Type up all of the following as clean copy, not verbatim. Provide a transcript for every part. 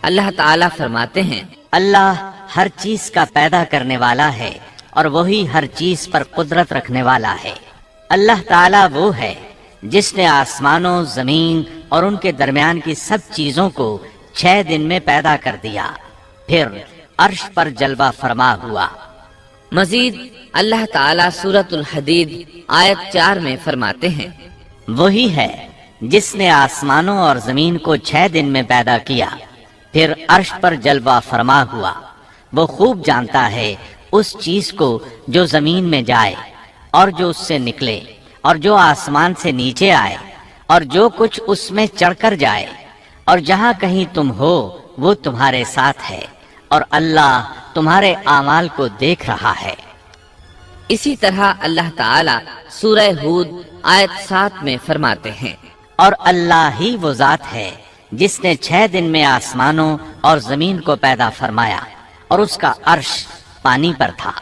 اللہ تعالیٰ فرماتے ہیں، اللہ ہر چیز کا پیدا کرنے والا ہے اور وہی ہر چیز پر قدرت رکھنے والا ہے۔ اللہ تعالیٰ وہ ہے جس نے آسمانوں، زمین اور ان کے درمیان کی سب چیزوں کو 6 دن میں پیدا کر دیا، پھر عرش پر جلوہ فرما ہوا۔ مزید اللہ تعالیٰ سورۃ الحدید آیت 4 میں فرماتے ہیں، وہی ہے جس نے آسمانوں اور زمین کو 6 دن میں پیدا کیا، پھر عرش پر جلوہ فرما ہوا۔ وہ خوب جانتا ہے اس چیز کو جو زمین میں جائے اور جو اس سے نکلے اور جو آسمان سے نیچے آئے اور جو کچھ اس میں چڑھ کر جائے، اور جہاں کہیں تم ہو وہ تمہارے ساتھ ہے، اور اللہ تمہارے اعمال کو دیکھ رہا ہے۔ اسی طرح اللہ تعالیٰ سورہ ہود آیت 7 میں فرماتے ہیں، اور اللہ ہی وہ ذات ہے جس نے 6 دن میں آسمانوں اور زمین کو پیدا فرمایا اور اس کا عرش پانی پر تھا۔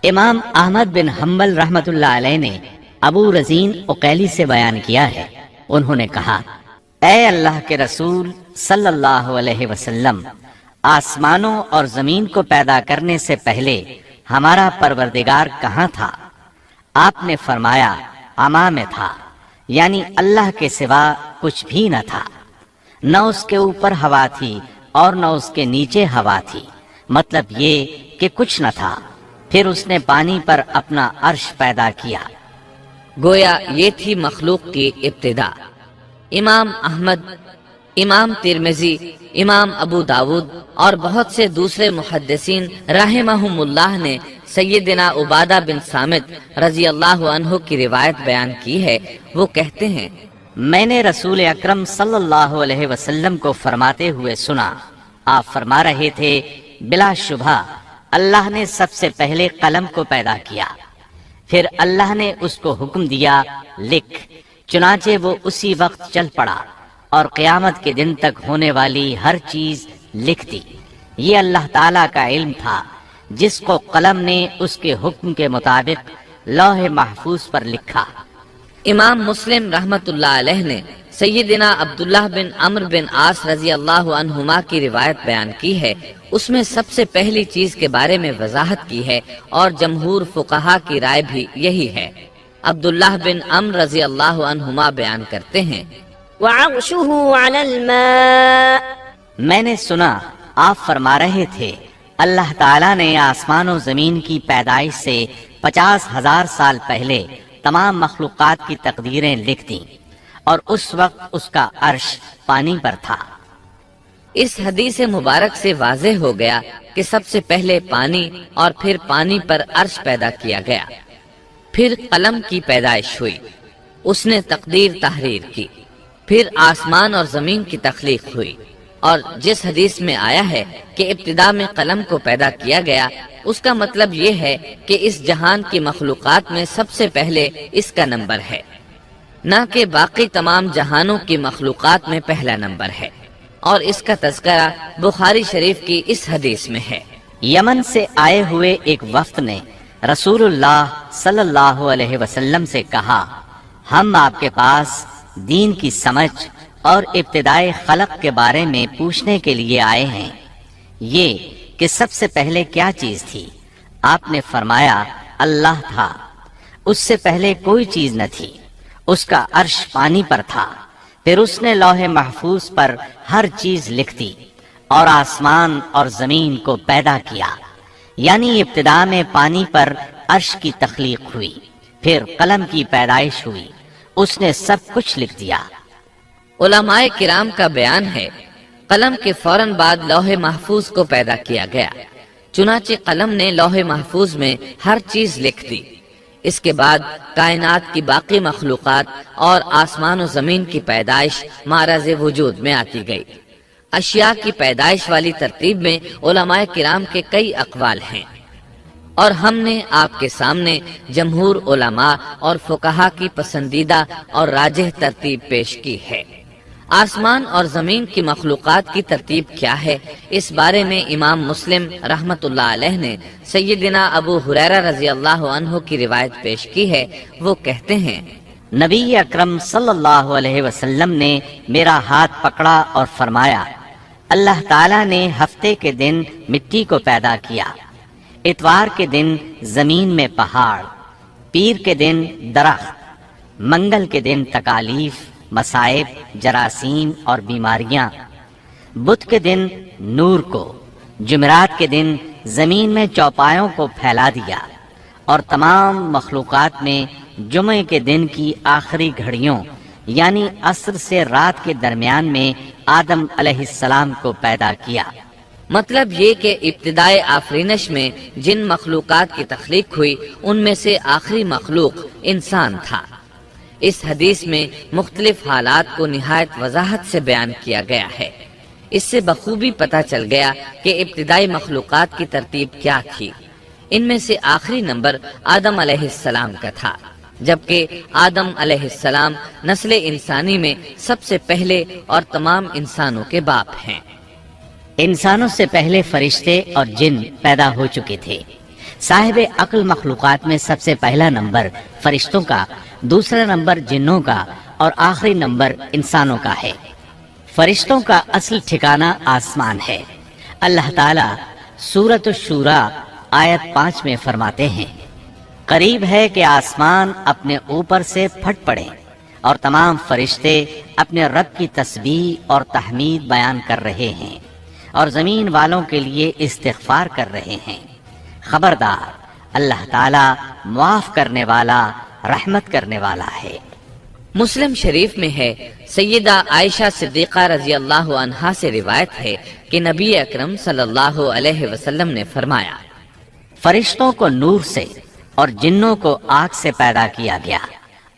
امام احمد بن حنبل رحمۃ اللہ علیہ نے ابو رزین عقیلی سے بیان کیا ہے، انہوں نے کہا، اے اللہ کے رسول صلی اللہ علیہ وسلم، آسمانوں اور زمین کو پیدا کرنے سے پہلے ہمارا پروردگار کہاں تھا؟ آپ نے فرمایا، عما میں تھا، یعنی اللہ کے سوا کچھ بھی نہ تھا، نہ اس کے اوپر ہوا تھی اور نہ اس کے نیچے ہوا تھی، مطلب یہ کہ کچھ نہ تھا، پھر اس نے پانی پر اپنا عرش پیدا کیا۔ گویا یہ تھی مخلوق کی ابتدا۔ امام احمد، امام ترمذی، امام ابو داود اور بہت سے دوسرے محدثین رحمہم اللہ نے سیدنا عبادہ بن صامت رضی اللہ عنہ کی روایت بیان کی ہے۔ وہ کہتے ہیں، میں نے رسول اکرم صلی اللہ علیہ وسلم کو فرماتے ہوئے سنا، آپ فرما رہے تھے، بلا شبہ اللہ نے سب سے پہلے قلم کو پیدا کیا، پھر اللہ نے اس کو حکم دیا، لکھ، چنانچہ وہ اسی وقت چل پڑا اور قیامت کے دن تک ہونے والی ہر چیز لکھ دی۔ یہ اللہ تعالیٰ کا علم تھا جس کو قلم نے اس کے حکم کے مطابق لوح محفوظ پر لکھا۔ امام مسلم رحمت اللہ علیہ نے سیدنا عبداللہ بن عمرو بن عاص رضی اللہ عنہما کی روایت بیان کی ہے، اس میں سب سے پہلی چیز کے بارے میں وضاحت کی ہے اور جمہور فقہا کی رائے بھی یہی ہے۔ عبداللہ بن عمرو رضی اللہ عنہما بیان کرتے ہیں، وعرشه على الماء، میں نے سنا آپ فرما رہے تھے، اللہ تعالیٰ نے آسمان و زمین کی پیدائش سے 50,000 سال پہلے تمام مخلوقات کی تقدیریں لکھ دیں، اور اس وقت اس کا عرش پانی پر تھا۔ اس حدیث مبارک سے واضح ہو گیا کہ سب سے پہلے پانی اور پھر پانی پر عرش پیدا کیا گیا، پھر قلم کی پیدائش ہوئی، اس نے تقدیر تحریر کی، پھر آسمان اور زمین کی تخلیق ہوئی، اور جس حدیث میں آیا ہے کہ ابتدا میں قلم کو پیدا کیا گیا، اس کا مطلب یہ ہے کہ اس جہان کی مخلوقات میں سب سے پہلے اس کا نمبر ہے، نہ کہ باقی تمام جہانوں کی مخلوقات میں پہلا نمبر ہے، اور اس کا تذکرہ بخاری شریف کی اس حدیث میں ہے۔ یمن سے آئے ہوئے ایک وفد نے رسول اللہ صلی اللہ علیہ وسلم سے کہا، ہم آپ کے پاس دین کی سمجھ اور ابتدائی خلق کے بارے میں پوچھنے کے لیے آئے ہیں، یہ کہ سب سے پہلے کیا چیز تھی؟ آپ نے فرمایا، اللہ تھا، اس سے پہلے کوئی چیز نہ تھی، اس کا عرش پانی پر تھا، پھر اس نے لوح محفوظ پر ہر چیز لکھ دی اور آسمان اور زمین کو پیدا کیا، یعنی ابتدا میں پانی پر عرش کی تخلیق ہوئی، پھر قلم کی پیدائش ہوئی، اس نے سب کچھ لکھ دیا۔ علماء کرام کا بیان ہے، قلم کے فوراً بعد لوح محفوظ کو پیدا کیا گیا، چنانچہ قلم نے لوح محفوظ میں ہر چیز لکھ دی۔ اس کے بعد کائنات کی باقی مخلوقات اور آسمان و زمین کی پیدائش معرض وجود میں آتی گئی۔ اشیاء کی پیدائش والی ترتیب میں علماء کرام کے کئی اقوال ہیں، اور ہم نے آپ کے سامنے جمہور علماء اور فقہا کی پسندیدہ اور راجح ترتیب پیش کی ہے۔ آسمان اور زمین کی مخلوقات کی ترتیب کیا ہے، اس بارے میں امام مسلم رحمت اللہ علیہ نے سیدنا ابو ہریرہ رضی اللہ عنہ کی روایت پیش کی ہے۔ وہ کہتے ہیں، نبی اکرم صلی اللہ علیہ وسلم نے میرا ہاتھ پکڑا اور فرمایا، اللہ تعالیٰ نے ہفتے کے دن مٹی کو پیدا کیا، اتوار کے دن زمین میں پہاڑ، پیر کے دن درخت، منگل کے دن تکالیف، مصائب، جراثیم اور بیماریاں، بدھ کے دن نور کو، جمعرات کے دن زمین میں چوپایوں کو پھیلا دیا، اور تمام مخلوقات میں جمعے کے دن کی آخری گھڑیوں یعنی عصر سے رات کے درمیان میں آدم علیہ السلام کو پیدا کیا۔ مطلب یہ کہ ابتدائے آفرینش میں جن مخلوقات کی تخلیق ہوئی ان میں سے آخری مخلوق انسان تھا۔ اس حدیث میں مختلف حالات کو نہایت وضاحت سے بیان کیا گیا ہے۔ اس سے بخوبی پتہ چل گیا کہ ابتدائی مخلوقات کی ترتیب کیا تھی۔ ان میں سے آخری نمبر آدم علیہ السلام کا تھا، جبکہ آدم علیہ السلام نسل انسانی میں سب سے پہلے اور تمام انسانوں کے باپ ہیں۔ انسانوں سے پہلے فرشتے اور جن پیدا ہو چکے تھے۔ صاحب عقل مخلوقات میں سب سے پہلا نمبر فرشتوں کا، دوسرا نمبر جنوں کا اور آخری نمبر انسانوں کا ہے۔ فرشتوں کا اصل ٹھکانہ آسمان ہے۔ اللہ تعالیٰ سورۃ الشورى آیت 5 میں فرماتے ہیں، قریب ہے کہ آسمان اپنے اوپر سے پھٹ پڑے اور تمام فرشتے اپنے رب کی تسبیح اور تحمید بیان کر رہے ہیں اور زمین والوں کے لیے استغفار کر رہے ہیں۔ خبردار، اللہ تعالیٰ معاف کرنے والا، رحمت کرنے والا ہے۔ مسلم شریف میں ہے، سیدہ عائشہ صدیقہ رضی اللہ عنہا سے روایت ہے کہ نبی اکرم صلی اللہ علیہ وسلم نے فرمایا، فرشتوں کو نور سے اور جنوں کو آگ سے پیدا کیا گیا،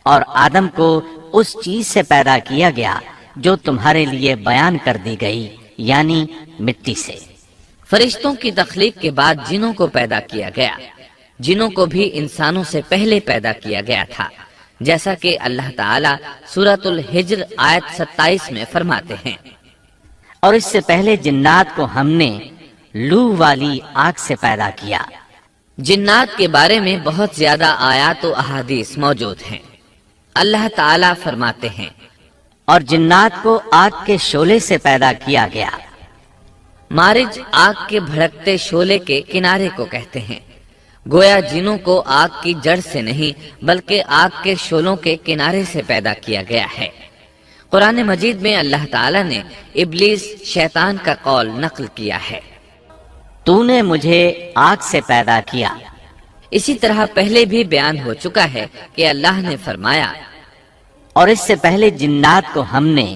اور آدم کو اس چیز سے پیدا کیا گیا جو تمہارے لیے بیان کر دی گئی، یعنی مٹی سے۔ فرشتوں کی تخلیق کے بعد جنوں کو پیدا کیا گیا۔ جنوں کو بھی انسانوں سے پہلے پیدا کیا گیا تھا، جیسا کہ اللہ تعالیٰ سورۃ الحجر آیت 27 میں فرماتے ہیں، اور اس سے پہلے جنات کو ہم نے لو والی آگ سے پیدا کیا۔ جنات کے بارے میں بہت زیادہ آیات و احادیث موجود ہیں۔ اللہ تعالیٰ فرماتے ہیں، اور جنات کو آگ کے شعلے سے پیدا کیا گیا۔ مارج آگ کے بھڑکتے شعلے کے کنارے کو کہتے ہیں، گویا جنوں کو آگ کی جڑ سے نہیں بلکہ آگ کے شعلوں کے کنارے سے پیدا کیا گیا ہے۔ قرآن مجید میں اللہ تعالیٰ نے ابلیس شیطان کا قول نقل کیا ہے، تو نے مجھے آگ سے پیدا کیا۔ اسی طرح پہلے بھی بیان ہو چکا ہے کہ اللہ نے فرمایا، اور اس سے پہلے جنات کو ہم نے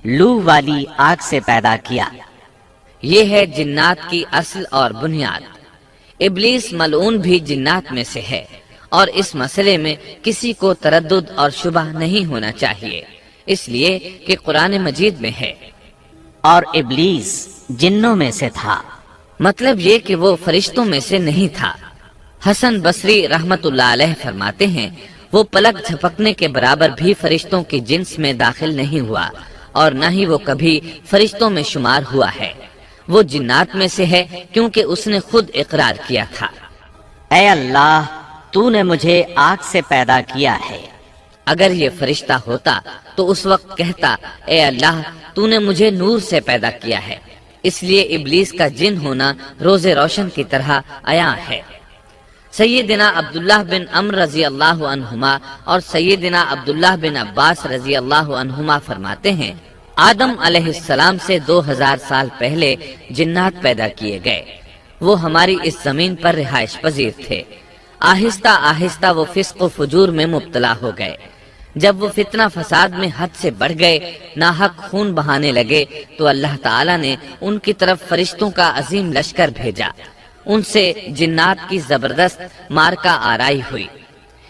لو والی آگ سے پیدا کیا۔ یہ ہے جنات کی اصل اور بنیاد۔ ابلیس ملعون بھی جنات میں سے ہے، اور اس مسئلے میں کسی کو تردد اور شبہ نہیں ہونا چاہیے، اس لیے کہ قرآن مجید میں ہے، اور ابلیس جنوں میں سے تھا۔ مطلب یہ کہ وہ فرشتوں میں سے نہیں تھا۔ حسن بصری رحمت اللہ علیہ فرماتے ہیں، وہ پلک جھپکنے کے برابر بھی فرشتوں کی جنس میں داخل نہیں ہوا، اور نہ ہی وہ کبھی فرشتوں میں شمار ہوا ہے۔ وہ جنات میں سے ہے کیونکہ اس نے خود اقرار کیا تھا، اے اللہ، تو نے مجھے آگ سے پیدا کیا ہے۔ اگر یہ فرشتہ ہوتا تو اس وقت کہتا، اے اللہ، تو نے مجھے نور سے پیدا کیا ہے۔ اس لیے ابلیس کا جن ہونا روز روشن کی طرح عیاں ہے۔ سیدنا عبداللہ بن عمرو رضی اللہ عنہما اور سیدنا عبداللہ بن عباس رضی اللہ عنہما فرماتے ہیں، آدم علیہ السلام سے 2000 سال پہلے جنات پیدا کیے گئے۔ وہ ہماری اس زمین پر رہائش پذیر تھے۔ آہستہ آہستہ وہ فسق و فجور میں مبتلا ہو گئے۔ جب وہ فتنہ فساد میں حد سے بڑھ گئے، ناحق خون بہانے لگے، تو اللہ تعالیٰ نے ان کی طرف فرشتوں کا عظیم لشکر بھیجا۔ ان سے جنات کی زبردست مارکہ آرائی ہوئی۔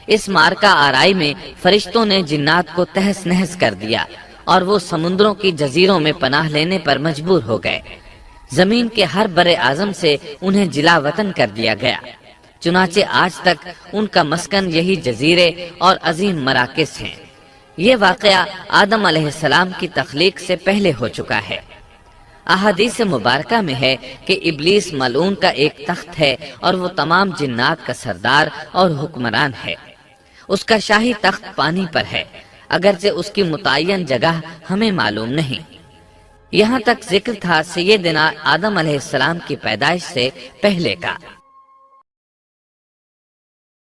اس مارکہ آرائی میں فرشتوں نے جنات کو تہس نہس کر دیا، اور وہ سمندروں کی جزیروں میں پناہ لینے پر مجبور ہو گئے۔ زمین کے ہر بر اعظم سے انہیں جلا وطن کر دیا گیا۔ چنانچہ آج تک ان کا مسکن یہی جزیرے اور عظیم مراکز ہیں۔ یہ واقعہ آدم علیہ السلام کی تخلیق سے پہلے ہو چکا ہے۔ احادیث مبارکہ میں ہے کہ ابلیس ملعون کا ایک تخت ہے اور وہ تمام جنات کا سردار اور حکمران ہے۔ اس کا شاہی تخت پانی پر ہے، اگرچہ اس کی متعین جگہ ہمیں معلوم نہیں۔ یہاں تک ذکر تھا سیدنا آدم علیہ السلام کی پیدائش سے پہلے کا۔